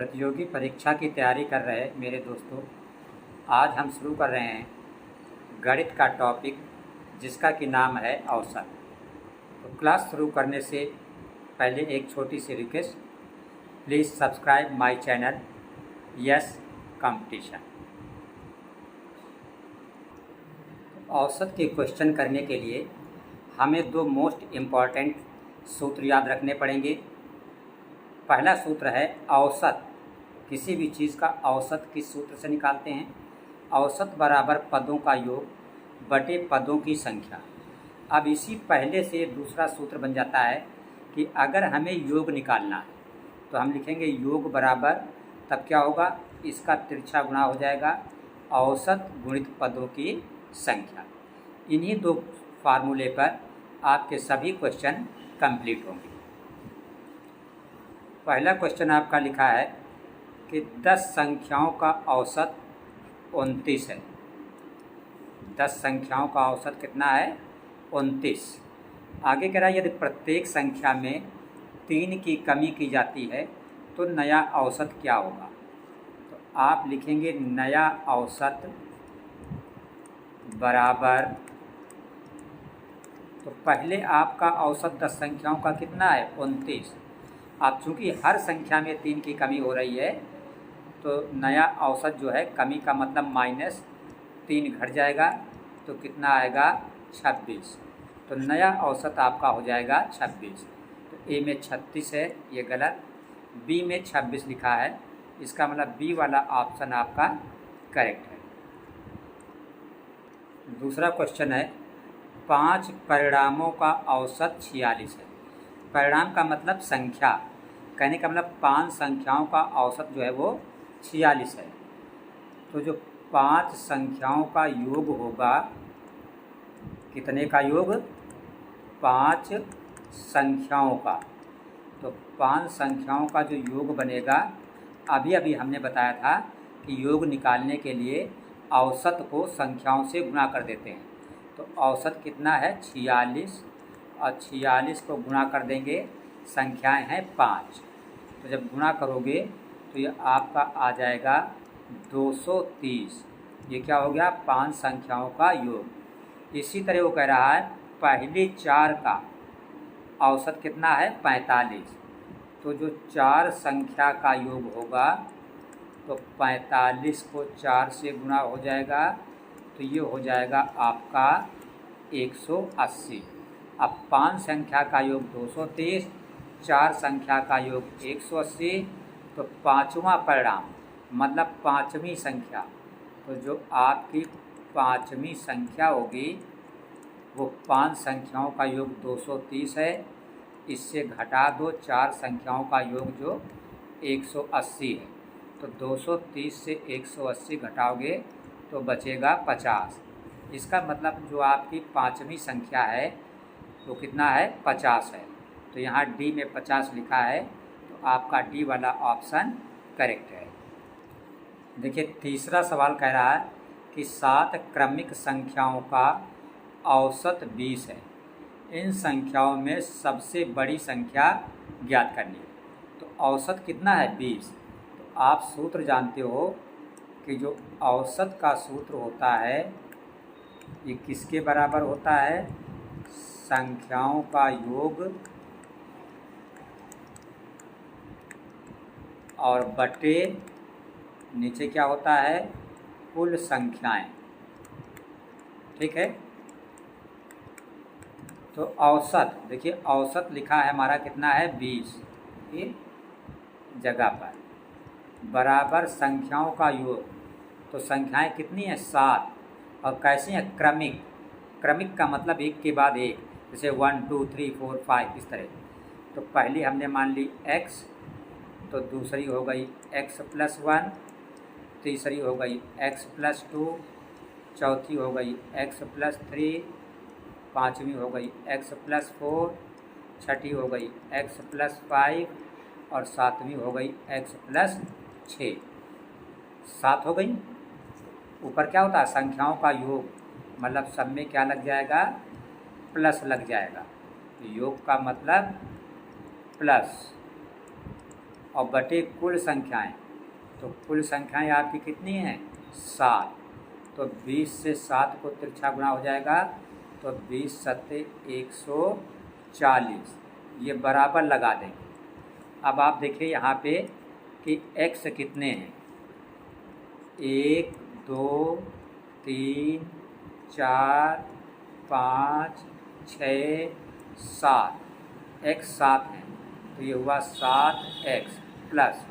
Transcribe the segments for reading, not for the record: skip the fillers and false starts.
प्रतियोगी परीक्षा की तैयारी कर रहे मेरे दोस्तों, आज हम शुरू कर रहे हैं गणित का टॉपिक जिसका कि नाम है औसत। तो क्लास शुरू करने से पहले एक छोटी सी request, please subscribe my channel yes competition. औसत के क्वेश्चन करने के लिए हमें दो मोस्ट इम्पॉर्टेंट सूत्र याद रखने पड़ेंगे। पहला सूत्र है औसत। किसी भी चीज़ का औसत किस सूत्र से निकालते हैं? औसत बराबर पदों का योग बटे पदों की संख्या। अब इसी पहले से दूसरा सूत्र बन जाता है कि अगर हमें योग निकालना है तो हम लिखेंगे योग बराबर, तब क्या होगा, इसका तिरछा गुणा हो जाएगा औसत गुणित पदों की संख्या। इन्हीं दो फार्मूले पर आपके सभी क्वेश्चन कंप्लीट होंगे। पहला क्वेश्चन आपका लिखा है कि 10 संख्याओं का औसत 29 है। 10 संख्याओं का औसत कितना है? 29। आगे कह रहा है यदि प्रत्येक संख्या में 3 की कमी की जाती है तो नया औसत क्या होगा? तो आप लिखेंगे नया औसत बराबर, तो पहले आपका औसत 10 संख्याओं का कितना है? 29। अब चूँकि हर संख्या में 3 की कमी हो रही है तो नया औसत जो है, कमी का मतलब -3 घट जाएगा तो कितना आएगा? 26। तो नया औसत आपका हो जाएगा 26। तो ए में 36 है, ये गलत। बी में 26 लिखा है, इसका मतलब बी वाला ऑप्शन आपका करेक्ट है। दूसरा क्वेश्चन है 5 परिणामों का औसत 46 है। परिणाम का मतलब संख्या, कहने का मतलब 5 संख्याओं का औसत जो है वो 46 है। तो जो 5 संख्याओं का योग होगा, कितने का योग? 5 संख्याओं का। तो 5 संख्याओं का जो योग बनेगा, अभी हमने बताया था कि योग निकालने के लिए औसत को संख्याओं से गुणा कर देते हैं। तो औसत कितना है? 46, और 46 को गुणा कर देंगे, संख्याएं हैं 5। तो जब गुणा करोगे तो ये आपका आ जाएगा 230। ये क्या हो गया? 5 संख्याओं का योग। इसी तरह वो कह रहा है पहली 4 का औसत कितना है? 45। तो जो 4 संख्या का योग होगा तो 45 को 4 से गुणा हो जाएगा, तो ये हो जाएगा आपका 180। अब 5 संख्या का योग 230, 4 संख्या का योग 180, तो पाँचवा परिणाम मतलब 5वीं संख्या, तो जो आपकी 5वीं संख्या होगी वो 5 संख्याओं का योग 230 है, इससे घटा दो 4 संख्याओं का योग जो 180 है। तो 230 से 180 घटाओगे तो बचेगा 50। इसका मतलब जो आपकी 5वीं संख्या है वो कितना है? 50 है। तो यहाँ डी में 50 लिखा है, तो आपका डी वाला ऑप्शन करेक्ट है। देखिए तीसरा सवाल कह रहा है कि 7 क्रमिक संख्याओं का औसत 20 है। इन संख्याओं में सबसे बड़ी संख्या ज्ञात करनी है। तो औसत कितना है? 20। तो आप सूत्र जानते हो कि जो औसत का सूत्र होता है ये किसके बराबर होता है? संख्याओं का योग और बटे नीचे क्या होता है? कुल संख्याएं। ठीक है। तो औसत, देखिए औसत लिखा है हमारा कितना है? 20 की जगह पर, बराबर संख्याओं का योग। तो संख्याएं कितनी हैं? 7। और कैसी हैं? क्रमिक। क्रमिक का मतलब एक के बाद एक, जैसे 1 2 3 4 5 इस तरह। तो पहली हमने मान ली x, तो दूसरी हो गई x+1, तीसरी हो गई x+2, चौथी हो गई x+3, पाँचवीं हो गई x+4, छठी हो गई x+5 और सातवीं हो गई x+6। 7 हो गई। ऊपर क्या होता है? संख्याओं का योग, मतलब सब में क्या लग जाएगा? प्लस लग जाएगा। योग का मतलब प्लस। और बटे कुल संख्याएं, तो कुल संख्याएं आपकी कितनी हैं 7। तो 20 से 7 को तिरछा गुणा हो जाएगा, तो 20 सत्ते 140, ये बराबर लगा देंगे। अब आप देखिए यहाँ पे कि x कितने हैं, 1 2 3 4 5 6 7, x 7 है, तो ये हुआ 7x प्लस,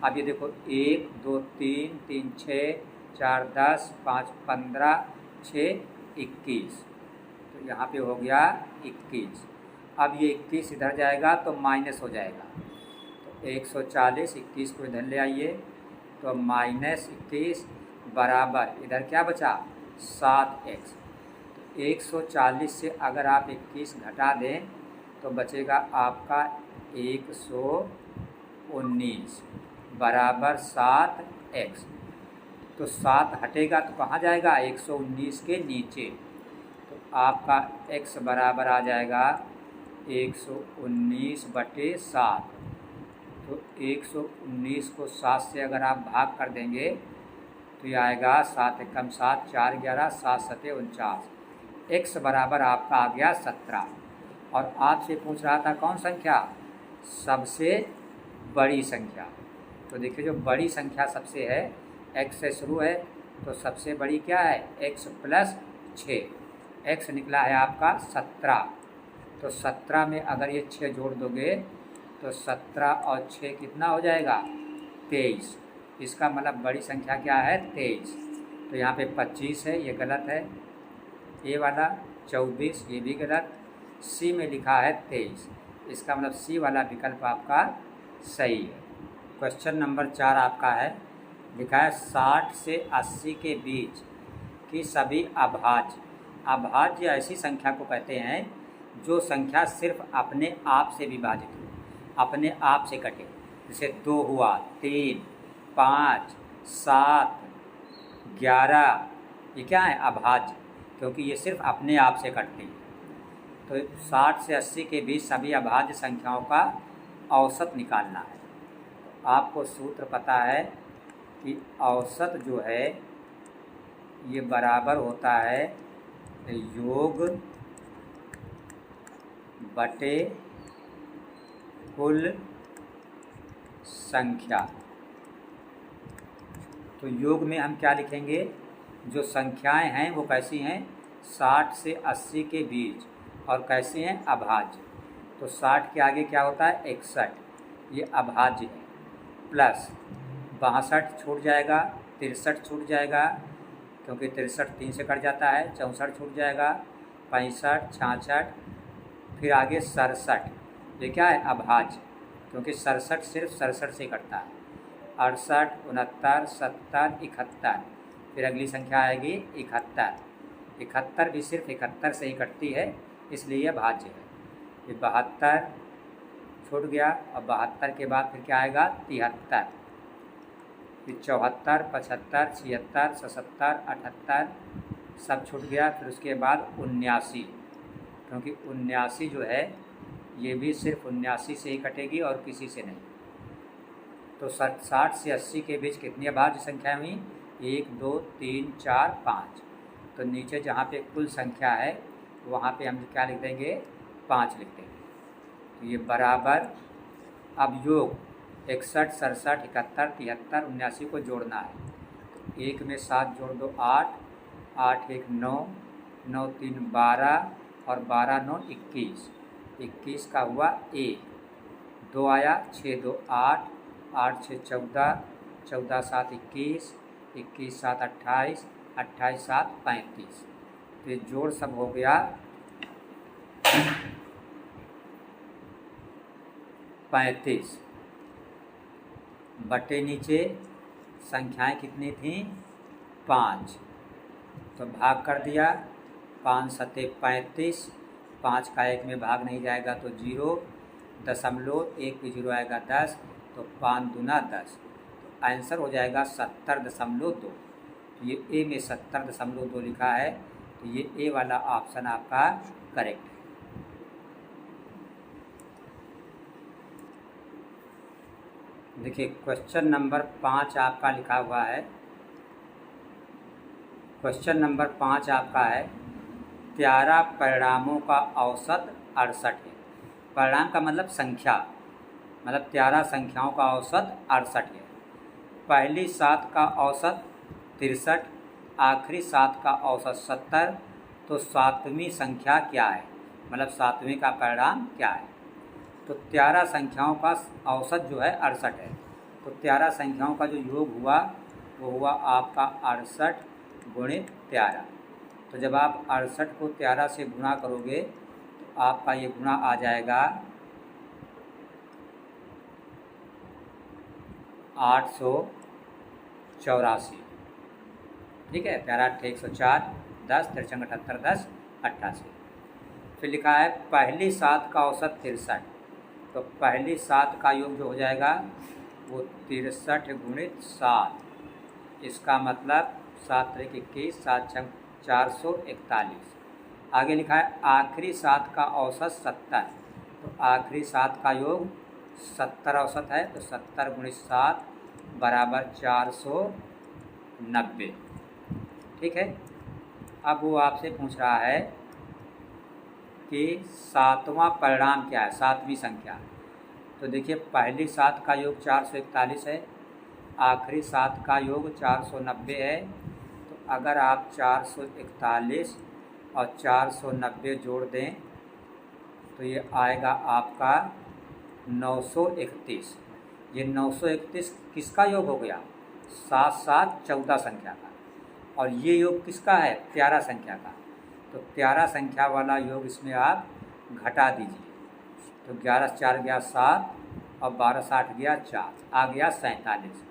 अब ये देखो 1 2 3 3 6 4 10 5 15 6 21, तो यहाँ पे हो गया 21। अब ये 21 इधर जाएगा तो माइनस हो जाएगा, तो 140, 21 को इधर ले आइए, तो -21 बराबर इधर क्या बचा 7x। तो 140 से अगर आप 21 घटा दें तो बचेगा आपका 119 बराबर 7x। तो 7 हटेगा तो कहाँ जाएगा 119 के नीचे, तो आपका x बराबर आ जाएगा 119/7। तो 119 को 7 से अगर आप भाग कर देंगे तो ये आएगा 7 एकम 7 4 11 7 सते 49, x बराबर आपका आ गया 17। और आपसे पूछ रहा था कौन संख्या, सबसे बड़ी संख्या। तो देखिए जो बड़ी संख्या सबसे है x से शुरू है, तो सबसे बड़ी क्या है x + 6, x निकला है आपका 17। तो 17 में अगर ये 6 जोड़ दोगे तो 17 और 6 कितना हो जाएगा 23, इसका मतलब बड़ी संख्या क्या है 23। तो यहाँ पे 25 है, ये गलत है, ए वाला 24 ये भी गलत, सी में लिखा है 23, इसका मतलब सी वाला विकल्प आपका सही है। क्वेश्चन नंबर 4 आपका है, लिखा है 60 से 80 के बीच की सभी अभाज्य। अभाज्य ऐसी संख्या को कहते हैं जो संख्या सिर्फ अपने आप से विभाजित हो, अपने आप से कटे, जैसे 2 हुआ, 3 5 7 11, ये क्या है अभाज्य, क्योंकि ये सिर्फ अपने आप से कटते हैं। तो 60 से 80 के बीच सभी अभाज्य संख्याओं का औसत निकालना है। आपको सूत्र पता है कि औसत जो है ये बराबर होता है योग बटे कुल संख्या। तो योग में हम क्या लिखेंगे, जो संख्याएं हैं वो कैसी हैं 60 से 80 के बीच और कैसे हैं अभाज्य। तो 60 के आगे क्या होता है 61, ये अभाज्य है, प्लस 62 छूट जाएगा, 63 छूट जाएगा क्योंकि 63 3 से कट जाता है, 64 छूट जाएगा, 65 66, फिर आगे 67, ये क्या है अभाज्य, क्योंकि 67 सिर्फ 67 से कटता है, 68 69 70 71, फिर अगली संख्या आएगी 71, 71 भी सिर्फ 71 से ही कटती है, इसलिए यह भाज्य है। फिर 72 छूट गया, और 72 के बाद फिर क्या आएगा 73, फिर 74 75 76 77 78 सब छूट गया, फिर उसके बाद 79, क्योंकि 79 जो है ये भी सिर्फ 79 से ही कटेगी और किसी से नहीं। तो 60 से 80 के बीच कितनी अभाज्य संख्या हुई 1 2 3 4 5। तो नीचे जहाँ पे कुल संख्या है वहाँ पे हम क्या लिख देंगे 5 लिख देंगे। तो ये बराबर, अब योग 61 67 71 73 79 को जोड़ना है। तो 1 में 7 जोड़ दो 8, 8 1 9, 9 3 12 और 12 9 21, 21 का हुआ 1, 2 आया 6 2 8, 8 6 14, 14 7 21, 21 7 28, 28 7 35। तो ये जोड़ सब हो गया 35 बटे नीचे संख्याएं कितनी थीं 5, तो भाग कर दिया, 5 सते 35, 5 का 1 में भाग नहीं जाएगा तो 0, 0.1 पे 0 आएगा 10, तो 5 दूना 10, तो आंसर हो जाएगा 70.2। तो ये ए में 70.2 लिखा है, तो ये ए वाला ऑप्शन आपका करेक्ट है। देखिए क्वेश्चन नंबर 5 आपका लिखा हुआ है। क्वेश्चन नंबर 5 आपका है 13 परिणामों का औसत 68 है। परिणाम का मतलब संख्या, मतलब 13 संख्याओं का औसत 68 है। पहली 7 का औसत 63, आखिरी 7 का औसत 70, तो 7वीं संख्या क्या है, मतलब 7वीं का परिणाम क्या है। तो 13 संख्याओं का औसत जो है 68 है। तो 13 संख्याओं का जो योग हुआ वो हुआ आपका 68 गुणित 13। तो जब आप 68 को 13 से गुणा करोगे तो आपका ये गुणा आ जाएगा 884। ठीक है, 13 104, 10 13 78 10 88। फिर लिखा है पहली 7 का औसत 63, तो पहली 7 का योग जो हो जाएगा वो 63 गुणित 7, इसका मतलब 7 3 21, 7 6 441। आगे लिखा है आखिरी 7 का औसत 70, तो आखिरी 7 का योग 70 औसत है, तो 70 गुणित 7 बराबर 490। ठीक है, अब वो आपसे पूछ रहा है कि 7वां परिणाम क्या है, 7वीं संख्या। तो देखिए पहली 7 का योग 441 है, आखिरी 7 का योग 490 है। तो अगर आप 441 और 490 जोड़ दें तो ये आएगा आपका 931। ये 931 किसका योग हो गया, 7 7 14 संख्या का, और ये योग किसका है, 13 संख्या का। तो 13 संख्या वाला योग इसमें आप घटा दीजिए, तो 11 4 गया 7 और 12 60 गया 4, आ गया 47।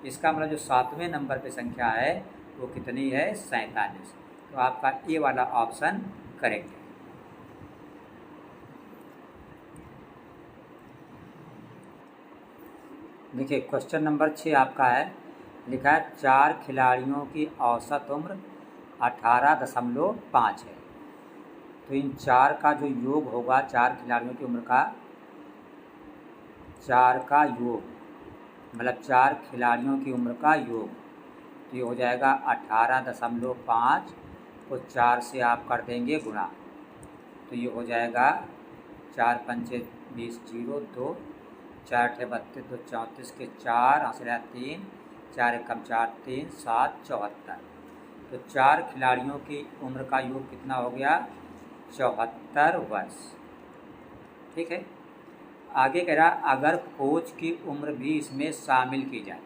इसका मतलब जो 7वें नंबर पे संख्या है वो कितनी है, 47। तो आपका ए वाला ऑप्शन करेक्ट है। देखिए क्वेश्चन नंबर 6 आपका है, लिखा है 4 खिलाड़ियों की औसत उम्र 18.5 है। तो इन 4 का जो योग होगा, 4 खिलाड़ियों की उम्र का 4 का योग, मतलब 4 खिलाड़ियों की उम्र का योग, तो ये हो जाएगा 18.5 को 4 से आप कर देंगे गुणा, तो ये हो जाएगा 4 पंचे 20 0 2, 4 8 32 2 34 के 4 आंसर 3, 4 एकम 4 3 7 74। तो 4 खिलाड़ियों की उम्र का योग कितना हो गया, 74 वर्ष। ठीक है, आगे कह रहा अगर कोच की उम्र भी इसमें शामिल की जाए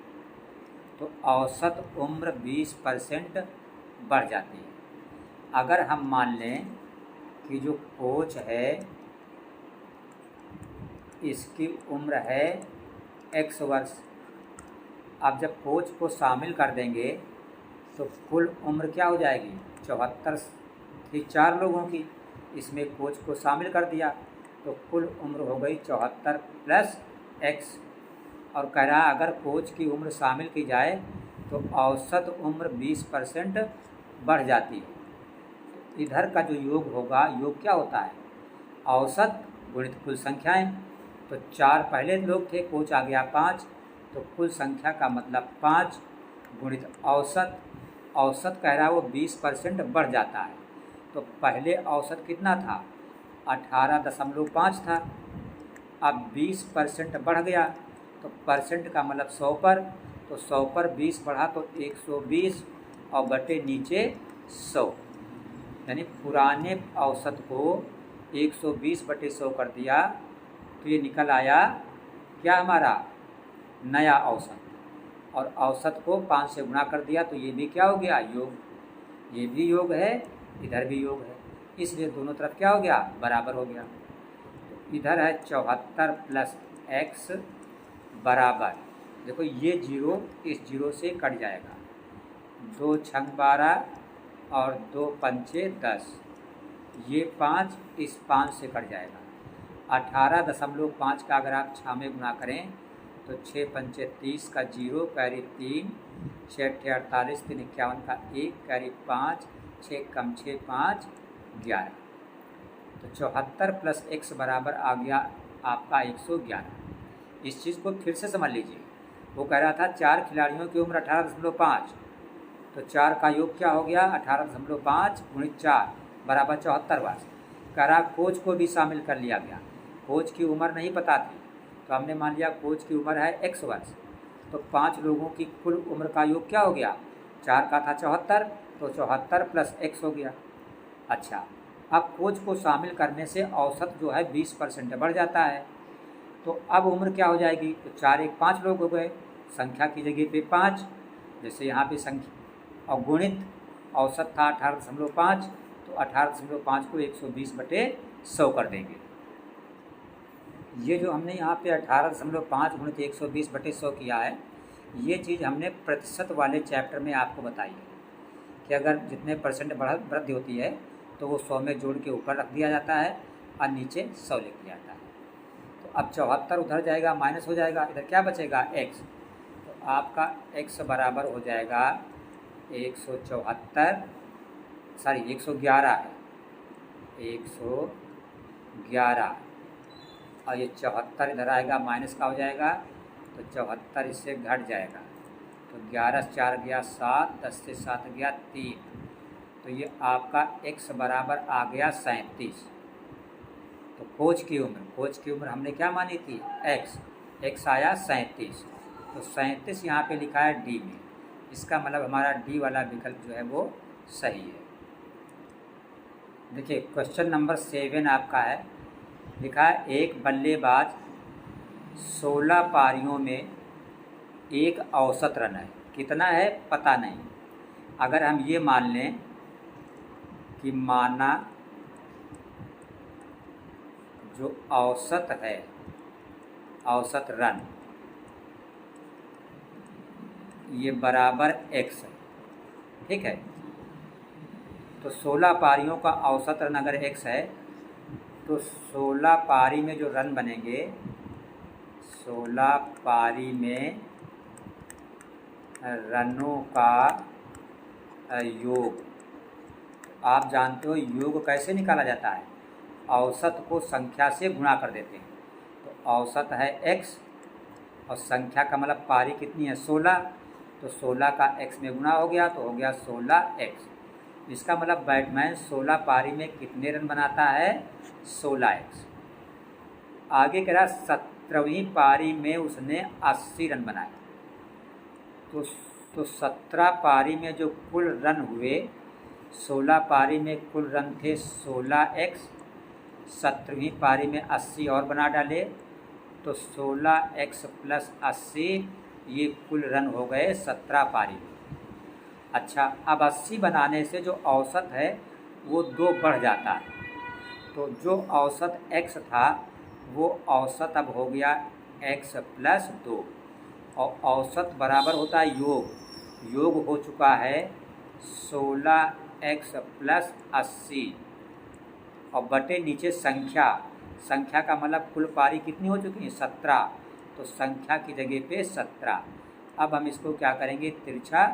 तो औसत उम्र 20% बढ़ जाती है। अगर हम मान लें कि जो कोच है इसकी उम्र है x वर्ष, अब जब कोच को शामिल कर देंगे तो कुल उम्र क्या हो जाएगी, 74 थी 4 लोगों की, इसमें कोच को शामिल कर दिया तो कुल उम्र हो गई 74 प्लस x। और कह रहा अगर कोच की उम्र शामिल की जाए तो औसत उम्र 20% बढ़ जाती है। इधर का जो योग होगा, योग क्या होता है, औसत गुणित कुल संख्याएं। तो 4 पहले लोग थे, कोच आ गया 5, तो कुल संख्या का मतलब 5 गुणित औसत। औसत कह रहा है वो 20% बढ़ जाता है। तो पहले औसत कितना था, 18.5 था, अब 20% बढ़ गया, तो परसेंट का मतलब 100 पर, तो 100 पर 20 बढ़ा तो 120 और बटे नीचे 100, यानी पुराने औसत को 120 बटे 100 कर दिया, तो ये निकल आया क्या हमारा नया औसत। और औसत को 5 से गुणा कर दिया तो ये भी क्या हो गया, योग, ये भी योग है, इधर भी योग है, इसलिए दोनों तरफ क्या हो गया, बराबर हो गया। तो इधर है 74 प्लस x बराबर, देखो ये 0 इस 0 से कट जाएगा, 2 छंग 12 और 2 पंचे 10, ये 5 इस 5 से कट जाएगा। 18.5 का अगर आप 6 में गुणा करें तो 6 पंचे 30 का 0 कैरी 3, 6 8 48 3 51 का 1 कैरी 5, 6 कम 6 5 11। तो 74 प्लस x बराबर आ गया आपका 111। इस चीज़ को फिर से समझ लीजिए। वो कह रहा था 4 खिलाड़ियों की उम्र 18.5, तो 4 का योग क्या हो गया 18.5 गुणित 4 बराबर 74 वर्ष। कह रहा कोच को भी शामिल कर लिया गया। कोच की उम्र नहीं पता थी, तो हमने मान लिया कोच की उम्र है x वर्ष। तो 5 लोगों की कुल उम्र का योग क्या हो गया, 4 का था 74, तो 74 + x हो गया। अच्छा, अब कोच को शामिल करने से औसत जो है 20% बढ़ जाता है। तो अब उम्र क्या हो जाएगी, तो 4 1 5 लोग हो गए, संख्या की जगह पे 5, जैसे यहाँ पे संख्या, और गुणित औसत था 18.5, तो 18.5 को 120/100 कर देंगे। ये जो हमने यहाँ पे 18.5 गुणित 120/100 किया है, ये चीज़ हमने प्रतिशत वाले चैप्टर में आपको बताई है कि अगर जितने % वृद्धि होती है तो वो 100 में जोड़ के ऊपर रख दिया जाता है और नीचे 100 लिख दिया जाता है। तो अब 74 उधर जाएगा, माइनस हो जाएगा, इधर क्या बचेगा x। तो आपका x बराबर हो जाएगा 111 है, 111, और ये 74 इधर आएगा, माइनस का हो जाएगा, तो 74 इससे घट जाएगा। तो 11 से 4 गया 7, 10 से 7 गया 3, तो ये आपका x बराबर आ गया 37। तो कोच की उम्र हमने क्या मानी थी x आया 37, तो 37 यहाँ पे लिखा है डी में। इसका मतलब हमारा डी वाला विकल्प जो है वो सही है। देखिए क्वेश्चन नंबर 7 आपका है, लिखा है एक बल्लेबाज 16 पारियों में एक औसत रन है, कितना है पता नहीं। अगर हम ये मान लें कि माना जो औसत है, औसत रन ये बराबर x है, ठीक है। तो 16 पारियों का औसत रन अगर x है, तो 16 पारी में जो रन बनेंगे, 16 पारी में रनों का योग, आप जानते हो योग कैसे निकाला जाता है, औसत को संख्या से गुणा कर देते हैं। तो औसत है x और संख्या का मतलब पारी कितनी है 16, तो 16 का x में गुणा हो गया, तो हो गया 16x। इसका मतलब बैट्समैन 16 पारी में कितने रन बनाता है 16x। आगे कह रहा 17वीं पारी में उसने 80 रन बनाए, तो 17 पारी में जो कुल रन हुए, 16 पारी में कुल रन थे 16x, 17वीं पारी में 80 और बना डाले, तो 16x + 80 ये कुल रन हो गए 17 पारी में। अच्छा, अब 80 बनाने से जो औसत है वो 2 बढ़ जाता है, तो जो औसत x था वो औसत अब हो गया x + 2, और औसत बराबर होता है योग हो चुका है 16x + 80, और बटे नीचे संख्या का मतलब कुल पारी कितनी हो चुकी है 17, तो संख्या की जगह पे 17। अब हम इसको क्या करेंगे, तिरछा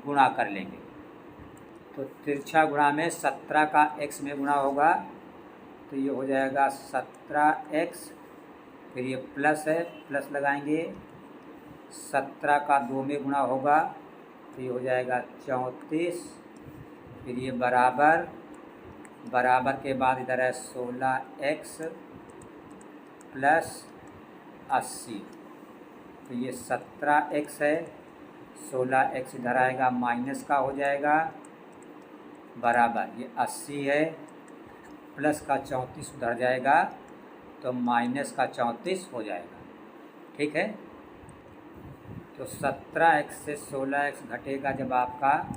गुणा कर लेंगे। तो तिरछा गुणा में 17 का x में गुणा होगा, तो ये हो जाएगा 17x, फिर ये प्लस है, प्लस लगाएंगे, 17 का 2 में गुणा होगा, तो ये हो जाएगा 34, फिर ये बराबर के बाद इधर है 16x + 80, तो ये 17x है, 16x इधर आएगा, माइनस का हो जाएगा, बराबर ये 80 है, प्लस का 34 उधर जाएगा, तो माइनस का 34 हो जाएगा, ठीक है। तो 17x से 16x घटेगा जब आपका,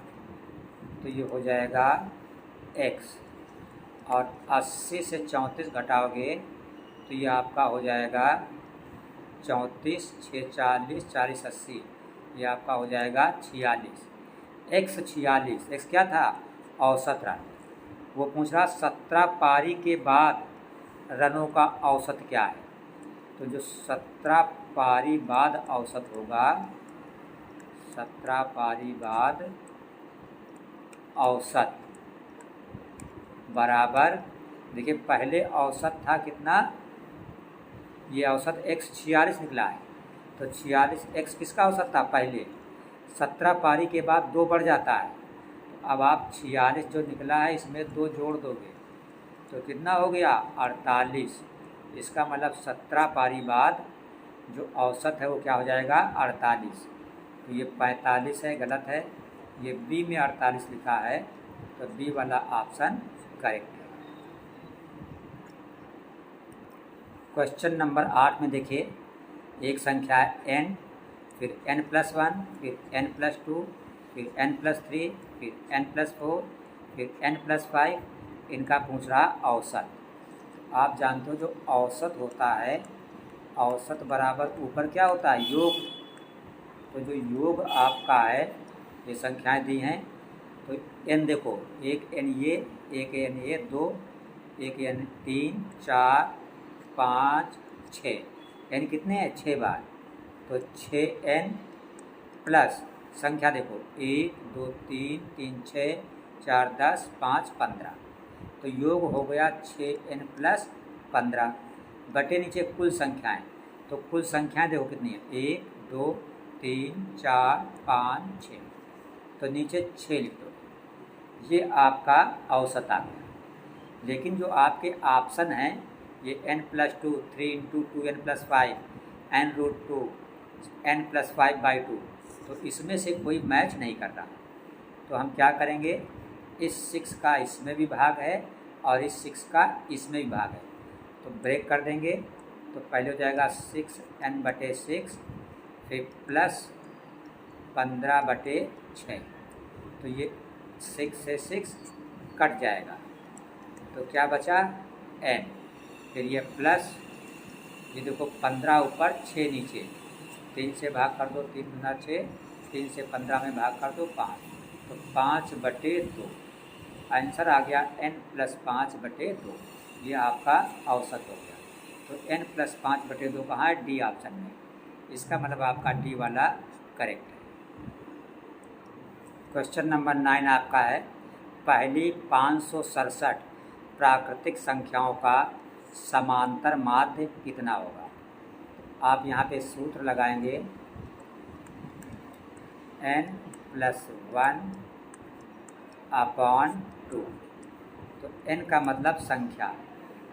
तो ये हो जाएगा x, और 80 से 34 घटाओगे तो ये आपका हो जाएगा 34, 6 40, 40 80, ये आपका हो जाएगा 46, x 46। x क्या था औसत रन, वो पूछ रहा 17 पारी के बाद रनों का औसत क्या है, तो जो 17 पारी बाद औसत होगा, 17 पारी बाद औसत बराबर, देखिए पहले औसत था कितना, ये औसत x 46 निकला है, तो 46 x किसका औसत था पहले, 17 पारी के बाद 2 बढ़ जाता है। तो अब आप 46 जो निकला है इसमें 2 जोड़ दोगे तो कितना हो गया 48। इसका मतलब 17 पारी बाद जो औसत है वो क्या हो जाएगा 48। तो ये 45 है, गलत है। ये बी में 48 लिखा है, तो बी वाला ऑप्शन करेक्ट है। क्वेश्चन नंबर 8 में देखिए, एक संख्या है n, फिर n+1, फिर n+2, फिर n+3, फिर n+4, फिर n+5, इनका पूछ रहा औसत। आप जानते हो जो औसत होता है, औसत बराबर ऊपर क्या होता है योग। तो जो योग आपका है, ये संख्याएं दी हैं, तो n देखो, एक n ये, एक n ये, 2, एक n 3, 4, 5, 6, n कितने हैं 6 बार। तो 6n प्लस संख्या देखो 1 2 3 3 6 4 10 5 15, तो योग हो गया 6n प्लस 15 बटे नीचे कुल संख्याएं। तो कुल संख्याएं देखो कितनी है 1 2 3 4 5 6, तो नीचे 6 लिख दो। ये आपका औसत आ गया। लेकिन जो आपके ऑप्शन हैं ये n+2, 3 × 2n+5, n√2, n+5/2, तो इसमें से कोई मैच नहीं कर रहा। तो हम क्या करेंगे, इस 6 का इसमें भी भाग है और इस 6 का इसमें भी भाग है, तो ब्रेक कर देंगे। तो पहले हो जाएगा 6n/6, फिर प्लस 15/6, तो ये 6 से 6 कट जाएगा, तो क्या बचा n। फिर ये प्लस, ये देखो 15 ऊपर 6 नीचे, 3 से भाग कर दो, 3 × 6, 3 से 15 में भाग कर दो 5, तो 5/2 आंसर आ गया n+5/2। ये आपका औसत हो गया। तो n+5/2 कहाँ है, डी ऑप्शन में। इसका मतलब आपका डी वाला करेक्ट है। क्वेश्चन नंबर 9 आपका है, पहली 567 प्राकृतिक संख्याओं का समांतर माध्य कितना होगा। आप यहाँ पे सूत्र लगाएंगे n+1/2। तो n का मतलब संख्या,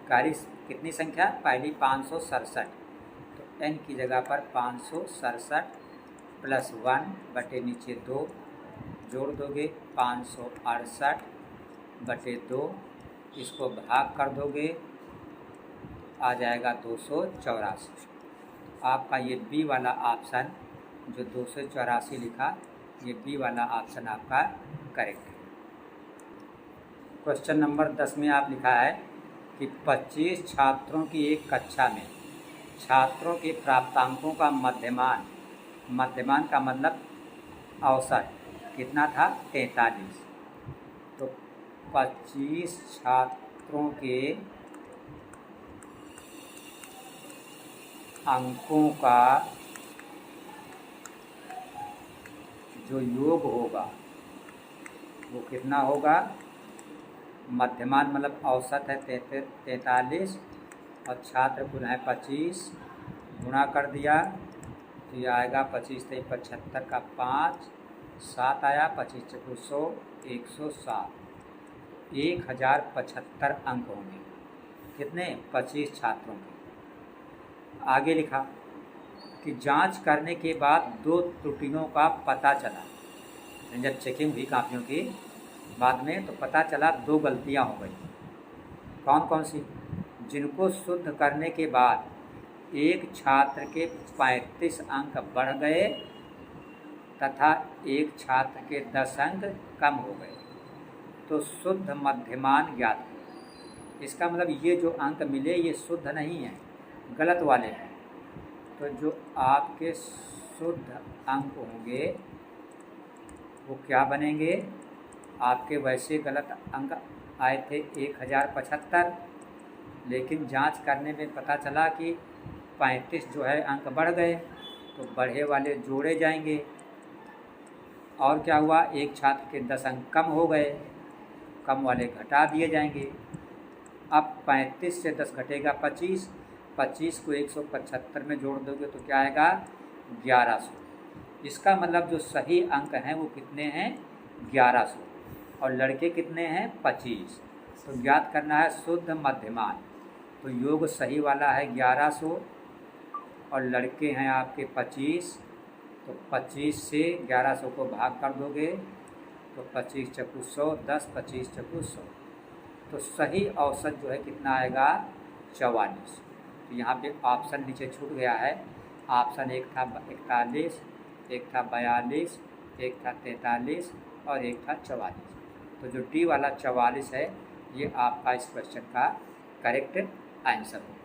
कारी कितनी संख्या, पहली 567, तो n की जगह पर 567 + 1 नीचे 2 जोड़ दोगे 568/2, इसको भाग कर दोगे, आ जाएगा 284। आपका ये बी वाला ऑप्शन जो 284 लिखा, ये बी वाला ऑप्शन आपका करेक्ट है। क्वेश्चन नंबर 10 में आप लिखा है कि 25 छात्रों की एक कक्षा में छात्रों के प्राप्तांकों का मध्यमान, मध्यमान का मतलब औसत कितना था 43। तो 25 छात्रों के अंकों का जो योग होगा वो कितना होगा, मध्यमान मतलब औसत है 43 और छात्र कुल है 25, गुणा कर दिया तो ये आएगा 25 × 75 का 5, 7 आया, 25 × 100, 107, 1075 अंक होंगे। कितने 25 छात्रों के। आगे लिखा कि जांच करने के बाद 2 त्रुटियों का पता चला। जब चेकिंग हुई कापियों की बाद में तो पता चला 2 गलतियां हो गई। कौन कौन सी, जिनको शुद्ध करने के बाद एक छात्र के 35 अंक बढ़ गए तथा एक छात्र के 10 अंक कम हो गए, तो शुद्ध मध्यमान ज्ञात करें। इसका मतलब ये जो अंक मिले ये शुद्ध नहीं है, गलत वाले हैं। तो जो आपके शुद्ध अंक होंगे वो क्या बनेंगे, आपके वैसे गलत अंक आए थे 1075, लेकिन जांच करने में पता चला कि 35 जो है अंक बढ़ गए, तो बढ़े वाले जोड़े जाएंगे। और क्या हुआ, एक छात्र के 10 अंक कम हो गए, कम वाले घटा दिए जाएंगे। अब 35 से 10 घटेगा 25, 25 को 175 में जोड़ दोगे तो क्या आएगा 1100। इसका मतलब जो सही अंक हैं वो कितने हैं 1100, और लड़के कितने हैं 25। तो ज्ञात करना है शुद्ध मध्यमान। तो योग सही वाला है 1100 और लड़के हैं आपके 25। तो 25 से 1100 को भाग कर दोगे तो 25 चक्कू 100, 10 25 चक्कू 100। तो सही औसत जो है कितना आएगा 44। तो यहाँ पे ऑप्शन नीचे छूट गया है। ऑप्शन एक था 41, एक था 42, एक था 43 और एक था 44। तो जो डी वाला 44 है ये आपका इस क्वेश्चन का करेक्ट आंसर होगा।